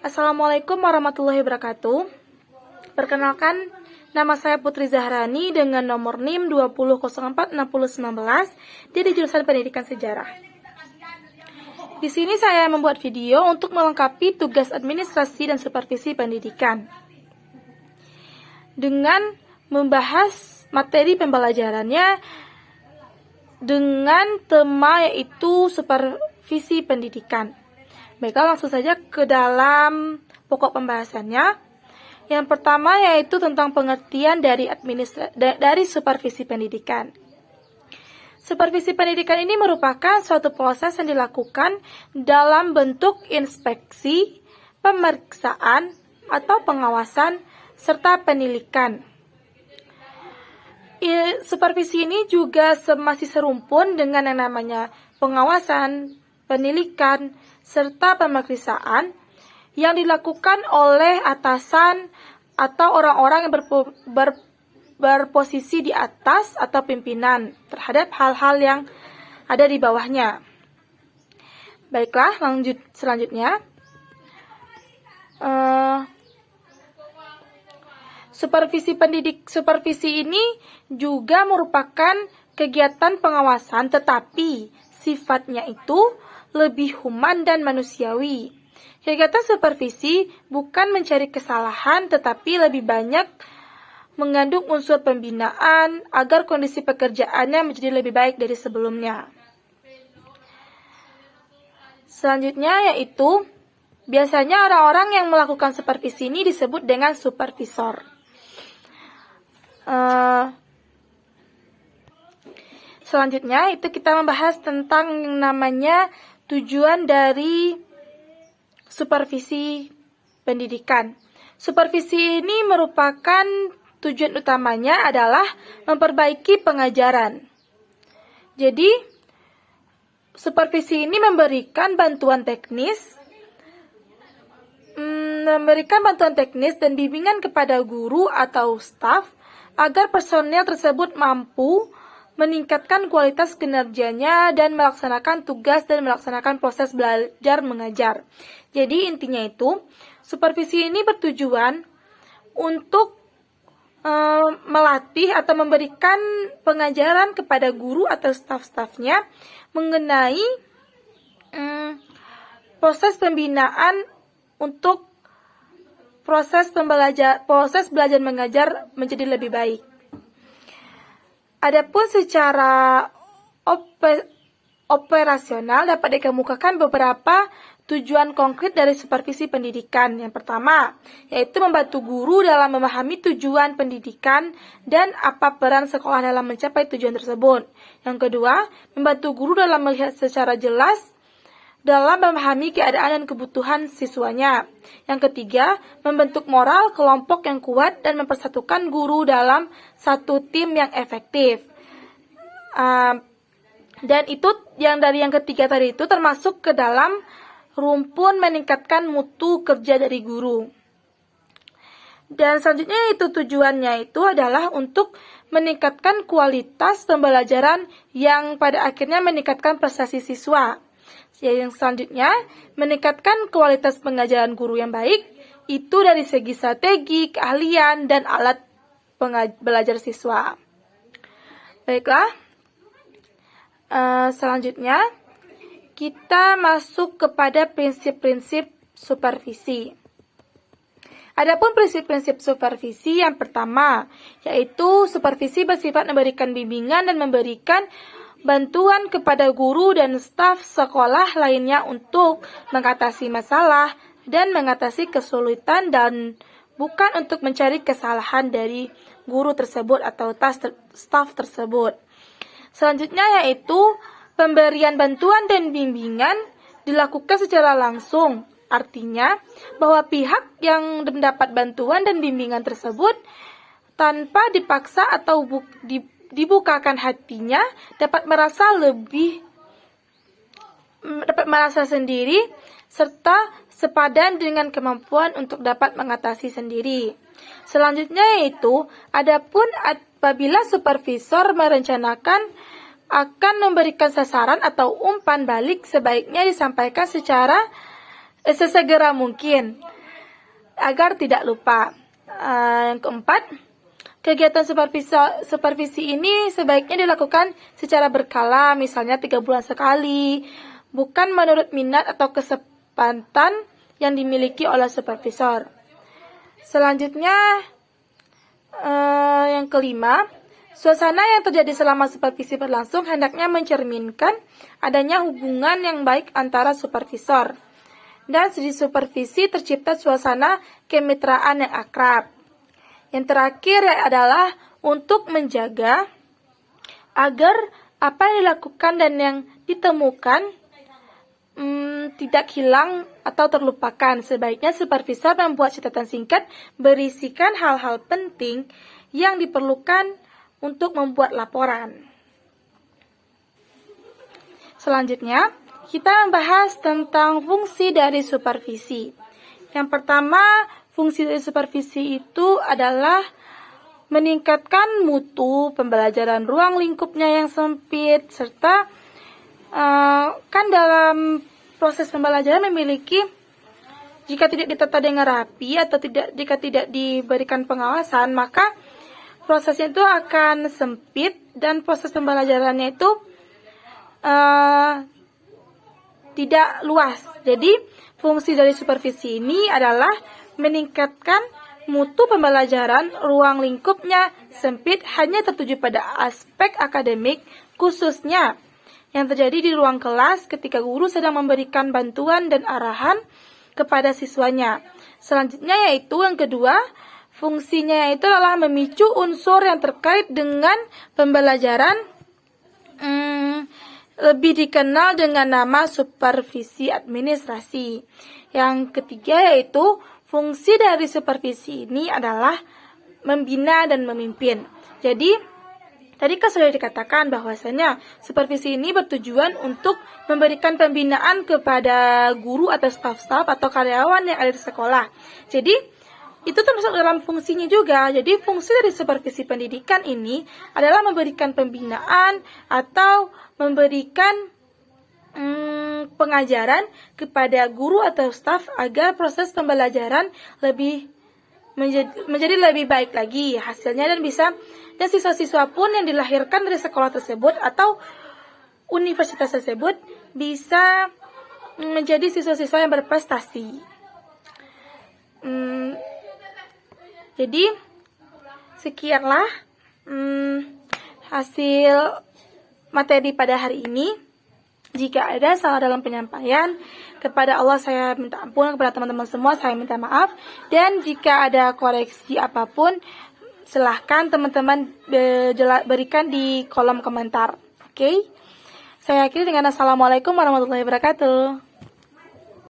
Assalamualaikum warahmatullahi wabarakatuh. Perkenalkan, nama saya Putri Zahrani dengan nomor NIM 20046019 dari jurusan Pendidikan Sejarah. Di sini saya membuat video untuk melengkapi tugas administrasi dan supervisi pendidikan dengan membahas materi pembelajarannya dengan tema yaitu supervisi pendidikan. Baiklah, langsung saja ke dalam pokok pembahasannya. Yang pertama yaitu tentang pengertian dari supervisi pendidikan. Supervisi pendidikan ini merupakan suatu proses yang dilakukan dalam bentuk inspeksi, pemeriksaan, atau pengawasan, serta penilaian. Supervisi ini juga masih serumpun dengan yang namanya pengawasan, penilaian, serta pemeriksaan yang dilakukan oleh atasan atau orang-orang yang berposisi di atas atau pimpinan terhadap hal-hal yang ada di bawahnya. Baiklah, selanjutnya. Supervisi ini juga merupakan kegiatan pengawasan, tetapi sifatnya itu lebih human dan manusiawi. Kegiatan supervisi bukan mencari kesalahan, tetapi lebih banyak mengandung unsur pembinaan agar kondisi pekerjaannya menjadi lebih baik dari sebelumnya. Selanjutnya yaitu, biasanya orang-orang yang melakukan supervisi ini disebut dengan supervisor. Selanjutnya itu kita membahas tentang yang namanya tujuan dari supervisi pendidikan. Supervisi ini merupakan tujuan utamanya adalah memperbaiki pengajaran. Jadi, supervisi ini memberikan bantuan teknis dan bimbingan kepada guru atau staf agar personel tersebut mampu meningkatkan kualitas kinerjanya dan melaksanakan tugas dan melaksanakan proses belajar mengajar. Jadi intinya itu, supervisi ini bertujuan untuk melatih atau memberikan pengajaran kepada guru atau staf-stafnya mengenai proses pembinaan untuk proses belajar mengajar menjadi lebih baik. Adapun secara operasional dapat dikemukakan beberapa tujuan konkret dari supervisi pendidikan. Yang pertama, yaitu membantu guru dalam memahami tujuan pendidikan dan apa peran sekolah dalam mencapai tujuan tersebut. Yang kedua, membantu guru dalam melihat secara jelas dalam memahami keadaan dan kebutuhan siswanya. Yang ketiga, membentuk moral kelompok yang kuat dan mempersatukan guru dalam satu tim yang efektif. Dan itu yang ketiga tadi itu termasuk ke dalam rumpun meningkatkan mutu kerja dari guru. Dan selanjutnya itu tujuannya itu adalah untuk meningkatkan kualitas pembelajaran yang pada akhirnya meningkatkan prestasi siswa. Yang selanjutnya, meningkatkan kualitas pengajaran guru yang baik, itu dari segi strategi, keahlian, dan alat belajar siswa. Baiklah, selanjutnya, kita masuk kepada prinsip-prinsip supervisi. Adapun prinsip-prinsip supervisi yang pertama, yaitu supervisi bersifat memberikan bimbingan dan memberikan bantuan kepada guru dan staf sekolah lainnya untuk mengatasi masalah dan mengatasi kesulitan dan bukan untuk mencari kesalahan dari guru tersebut atau staf tersebut. Selanjutnya yaitu pemberian bantuan dan bimbingan dilakukan secara langsung. Artinya bahwa pihak yang mendapat bantuan dan bimbingan tersebut tanpa dipaksa atau dibukakan hatinya dapat merasa sendiri serta sepadan dengan kemampuan untuk dapat mengatasi sendiri. Selanjutnya yaitu, adapun apabila supervisor merencanakan akan memberikan sasaran atau umpan balik, sebaiknya disampaikan secara sesegera mungkin agar tidak lupa. Yang keempat, kegiatan supervisi ini sebaiknya dilakukan secara berkala, misalnya 3 bulan sekali, bukan menurut minat atau kesempatan yang dimiliki oleh supervisor. Selanjutnya, yang kelima, suasana yang terjadi selama supervisi berlangsung hendaknya mencerminkan adanya hubungan yang baik antara supervisor. Dan di supervisi tercipta suasana kemitraan yang akrab. Yang terakhir adalah untuk menjaga agar apa yang dilakukan dan yang ditemukan tidak hilang atau terlupakan. Sebaiknya supervisor membuat catatan singkat berisikan hal-hal penting yang diperlukan untuk membuat laporan. Selanjutnya, kita membahas tentang fungsi dari supervisi. Yang pertama, fungsi dari supervisi itu adalah meningkatkan mutu pembelajaran ruang lingkupnya yang sempit, serta kan dalam proses pembelajaran memiliki, jika tidak ditata dengan rapi atau jika tidak diberikan pengawasan, maka prosesnya itu akan sempit dan proses pembelajarannya itu tidak luas. Jadi fungsi dari supervisi ini adalah meningkatkan mutu pembelajaran ruang lingkupnya sempit hanya tertuju pada aspek akademik, khususnya yang terjadi di ruang kelas ketika guru sedang memberikan bantuan dan arahan kepada siswanya. Selanjutnya yaitu yang kedua, fungsinya itu adalah memicu unsur yang terkait dengan pembelajaran, lebih dikenal dengan nama supervisi administrasi. Yang ketiga yaitu fungsi dari supervisi ini adalah membina dan memimpin. Jadi tadi kan sudah dikatakan bahwasanya supervisi ini bertujuan untuk memberikan pembinaan kepada guru atau staf-staf atau karyawan yang ada di sekolah. Jadi itu termasuk dalam fungsinya juga. Jadi fungsi dari supervisi pendidikan ini adalah memberikan pembinaan atau memberikan pengajaran kepada guru atau staf agar proses pembelajaran menjadi lebih baik lagi hasilnya, dan siswa-siswa pun yang dilahirkan dari sekolah tersebut atau universitas tersebut bisa menjadi siswa-siswa yang berprestasi. Jadi sekianlah hasil materi pada hari ini. Jika ada salah dalam penyampaian, kepada Allah saya minta ampun, kepada teman-teman semua saya minta maaf. Dan jika ada koreksi apapun, silahkan teman-teman berikan di kolom komentar. Oke? Saya akhiri dengan Assalamualaikum warahmatullahi wabarakatuh.